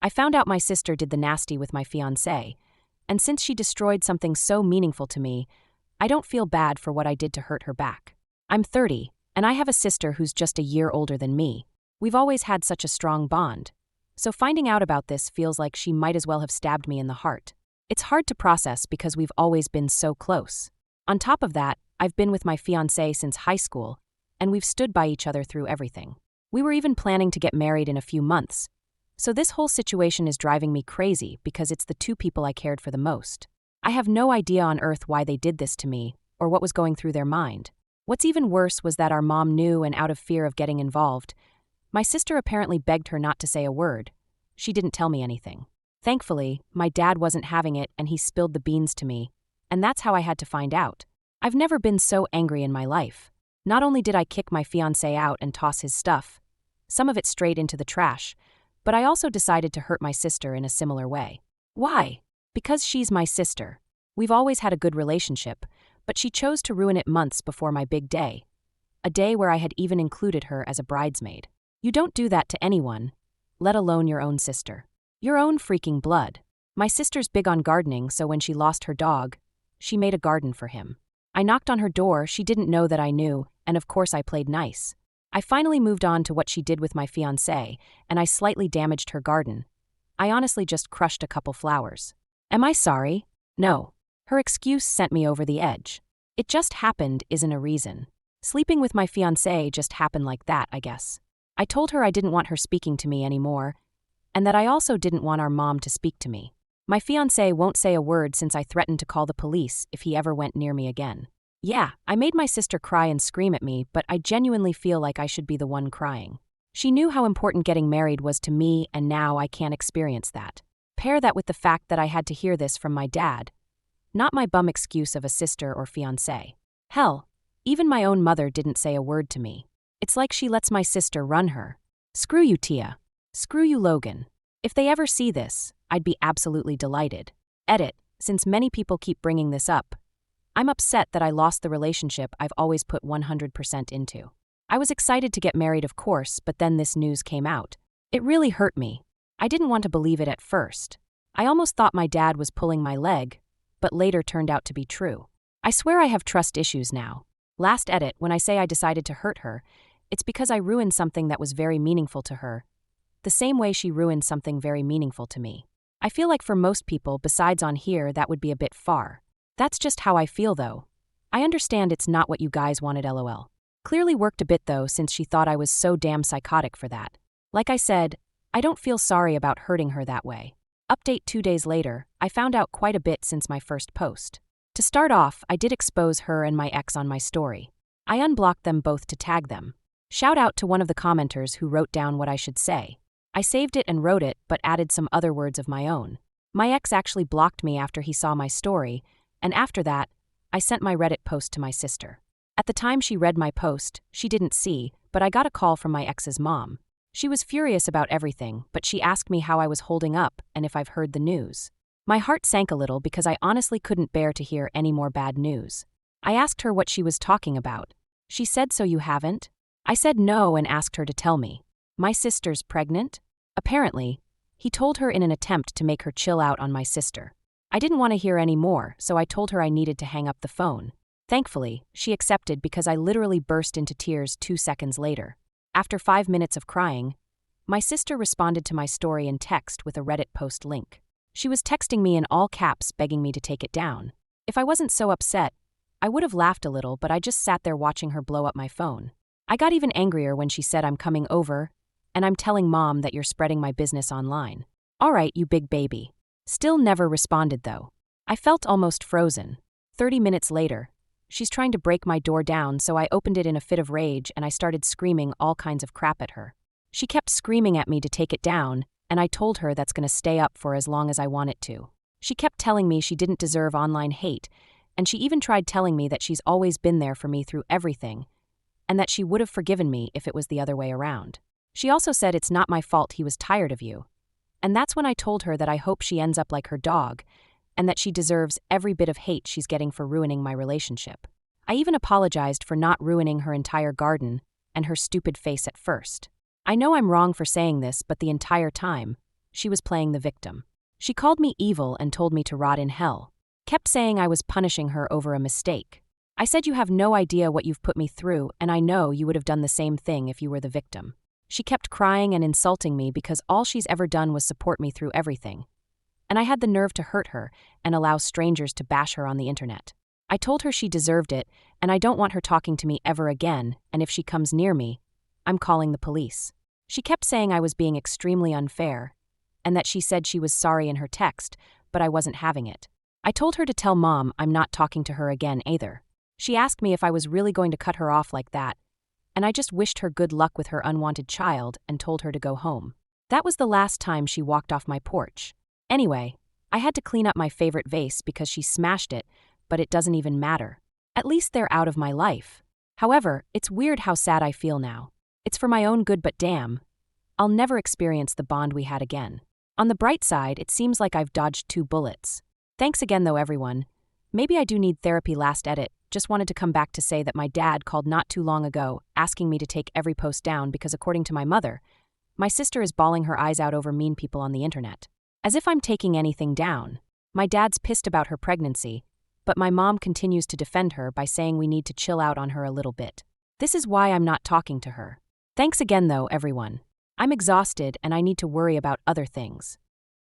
I found out my sister did the nasty with my fiancé, and since she destroyed something so meaningful to me, I don't feel bad for what I did to hurt her back. I'm 30, and I have a sister who's just a year older than me. We've always had such a strong bond. So finding out about this feels like she might as well have stabbed me in the heart. It's hard to process because we've always been so close. On top of that, I've been with my fiancé since high school, and we've stood by each other through everything. We were even planning to get married in a few months. So this whole situation is driving me crazy because it's the two people I cared for the most. I have no idea on earth why they did this to me or what was going through their mind. What's even worse was that our mom knew, and out of fear of getting involved, my sister apparently begged her not to say a word. She didn't tell me anything. Thankfully, my dad wasn't having it and he spilled the beans to me, and that's how I had to find out. I've never been so angry in my life. Not only did I kick my fiancé out and toss his stuff, some of it straight into the trash, but I also decided to hurt my sister in a similar way. Why? Because she's my sister. We've always had a good relationship, but she chose to ruin it months before my big day. A day where I had even included her as a bridesmaid. You don't do that to anyone, let alone your own sister. Your own freaking blood. My sister's big on gardening, so when she lost her dog, she made a garden for him. I knocked on her door, she didn't know that I knew, and of course I played nice. I finally moved on to what she did with my fiancé, and I slightly damaged her garden. I honestly just crushed a couple flowers. Am I sorry? No. Her excuse sent me over the edge. It just happened isn't a reason. Sleeping with my fiancé just happened like that, I guess. I told her I didn't want her speaking to me anymore, and that I also didn't want our mom to speak to me. My fiancé won't say a word since I threatened to call the police if he ever went near me again. Yeah, I made my sister cry and scream at me, but I genuinely feel like I should be the one crying. She knew how important getting married was to me, and now I can't experience that. Pair that with the fact that I had to hear this from my dad. Not my bum excuse of a sister or fiancé. Hell, even my own mother didn't say a word to me. It's like she lets my sister run her. Screw you, Tia. Screw you, Logan. If they ever see this, I'd be absolutely delighted. Edit, since many people keep bringing this up, I'm upset that I lost the relationship I've always put 100% into. I was excited to get married, of course, but then this news came out. It really hurt me. I didn't want to believe it at first. I almost thought my dad was pulling my leg, but later turned out to be true. I swear I have trust issues now. Last edit, when I say I decided to hurt her, it's because I ruined something that was very meaningful to her, the same way she ruined something very meaningful to me. I feel like for most people, besides on here, that would be a bit far. That's just how I feel, though. I understand it's not what you guys wanted, lol. Clearly worked a bit, though, since she thought I was so damn psychotic for that. Like I said, I don't feel sorry about hurting her that way. Update 2 days later, I found out quite a bit since my first post. To start off, I did expose her and my ex on my story. I unblocked them both to tag them. Shout out to one of the commenters who wrote down what I should say. I saved it and wrote it, but added some other words of my own. My ex actually blocked me after he saw my story, and after that, I sent my Reddit post to my sister. At the time she read my post, she didn't see, but I got a call from my ex's mom. She was furious about everything, but she asked me how I was holding up and if I've heard the news. My heart sank a little because I honestly couldn't bear to hear any more bad news. I asked her what she was talking about. She said, "So you haven't?" I said no and asked her to tell me. My sister's pregnant? Apparently, he told her in an attempt to make her chill out on my sister. I didn't want to hear any more, so I told her I needed to hang up the phone. Thankfully, she accepted because I literally burst into tears 2 seconds later. After 5 minutes of crying, my sister responded to my story in text with a Reddit post link. She was texting me in all caps begging me to take it down. If I wasn't so upset, I would have laughed a little, but I just sat there watching her blow up my phone. I got even angrier when she said I'm coming over, and I'm telling mom that you're spreading my business online. All right, you big baby. Still never responded though. I felt almost frozen. 30 minutes later, she's trying to break my door down, so I opened it in a fit of rage and I started screaming all kinds of crap at her. She kept screaming at me to take it down, and I told her that's going to stay up for as long as I want it to. She kept telling me she didn't deserve online hate, and she even tried telling me that she's always been there for me through everything, and that she would have forgiven me if it was the other way around. She also said it's not my fault he was tired of you. And that's when I told her that I hope she ends up like her dog, and that she deserves every bit of hate she's getting for ruining my relationship. I even apologized for not ruining her entire garden and her stupid face at first. I know I'm wrong for saying this, but the entire time, She was playing the victim. She called me evil and told me to rot in hell. Kept saying I was punishing her over a mistake. I said you have no idea what you've put me through, and I know you would have done the same thing if you were the victim. She kept crying and insulting me because all she's ever done was support me through everything. And I had the nerve to hurt her and allow strangers to bash her on the internet. I told her she deserved it, and I don't want her talking to me ever again, and if she comes near me, I'm calling the police. She kept saying I was being extremely unfair, and that she said she was sorry in her text, but I wasn't having it. I told her to tell Mom I'm not talking to her again either. She asked me if I was really going to cut her off like that, and I just wished her good luck with her unwanted child and told her to go home. That was the last time she walked off my porch. Anyway, I had to clean up my favorite vase because she smashed it, but it doesn't even matter. At least they're out of my life. However, it's weird how sad I feel now. It's for my own good, but damn, I'll never experience the bond we had again. On the bright side, it seems like I've dodged 2 bullets. Thanks again though, everyone. Maybe I do need therapy. Last edit. Just wanted to come back to say that my dad called not too long ago, asking me to take every post down because according to my mother, my sister is bawling her eyes out over mean people on the internet. As if I'm taking anything down. My dad's pissed about her pregnancy, but my mom continues to defend her by saying we need to chill out on her a little bit. This is why I'm not talking to her. Thanks again though, everyone. I'm exhausted and I need to worry about other things.